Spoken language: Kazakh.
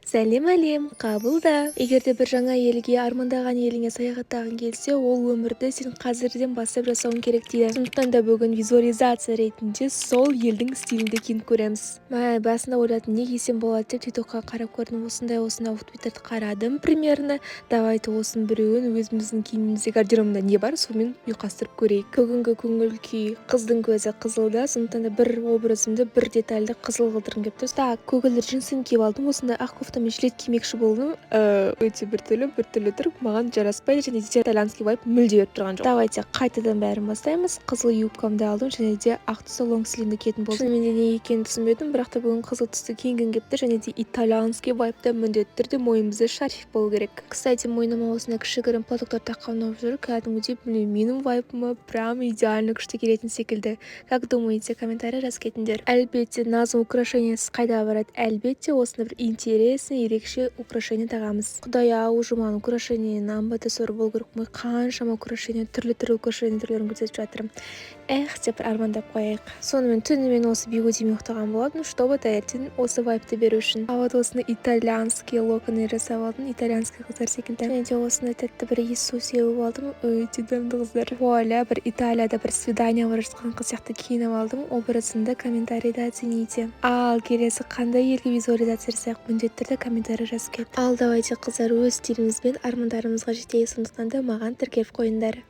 Сәлем әлем, қабылда. Егер де бір жаңа елге, армандаған еліңе саяхаттағың келсе, ол өмірді сен қазірден бастап жасауың керек дейді. Сондықтан да бүгін визуализация ретінде сол елдің стилінде киініп көреміз. Басында ойладым, не кисем болады деп тиктокқа қарап көрдім. Осындай аутфиттерді қарадым примерно. Давайте осының біреуін өзіміздің киімімізде, гардеробында не бар, сонымен ұйқастырып көрейік. Бүгінгі көңіл күй, қыздың көзі қызылда, сондықтан да бір образымды, бір детальді қызыл қылдырғым келіп тұр. Так, көгілдір джинсын киіп алдым. Осындай ақ кофтамен жилет кимекші болдым. Өте біртүрлі тұрып, маған жараспайды, және де итальянский вайп мүлде беріп тұрған жоқ. Давайте қайтадан бәрін бастаймыз. Қызыл юбкамды алдым, және де ақ түсті лонг слинді киетін болдым. Шынымен де не екенін түсінбедім, бірақ та бүгін қызыл түсті киінгім келіпті, және де итальянский вайпта міндетті түрде мойнымызда шарфик болу керек. Кстати, мойныма осындай кішігірім платоктар таққан ұнап жүр. Кәдімгідей менің вайпыма прям идеально күшті келетін секілді. Как думаете, комментарий жазып кетіңдер. Әлбетте, назым украшениесіз қайда барады? Әлбетте, осындай бір интересный, ерекше украшение тағамыз. Құдай-ау, жұман украшениенің амбаты-сор болу керек. Мен қаншама украшение, түрлі украшение түрлерін көрсетіп жатырмын. Деп армандап қояйық. Сонымен түнімен осы бигудимен ұйықтаған болатын, чтобы таңертең осы вайпты беру үшін. А вот осыны итальянский локоны жасап алдым, итальянский қыздар секілді. Және де осындай тәтті бір иіссу сеуіп алдым. Өте дәмді қыздар. Вуаля, бір Италияда бір свидание бара жатқан қыз сияқты киініп алдым. Образымды комментарийда оцените. Ал келесі қандай елге визуализация жасайық, міндетті түрде комментарий жазып кет. Ал давайте қыздар, өз стилімізбен армандарымызға жетейік, сондықтан да маған тіркеліп қойыңдар.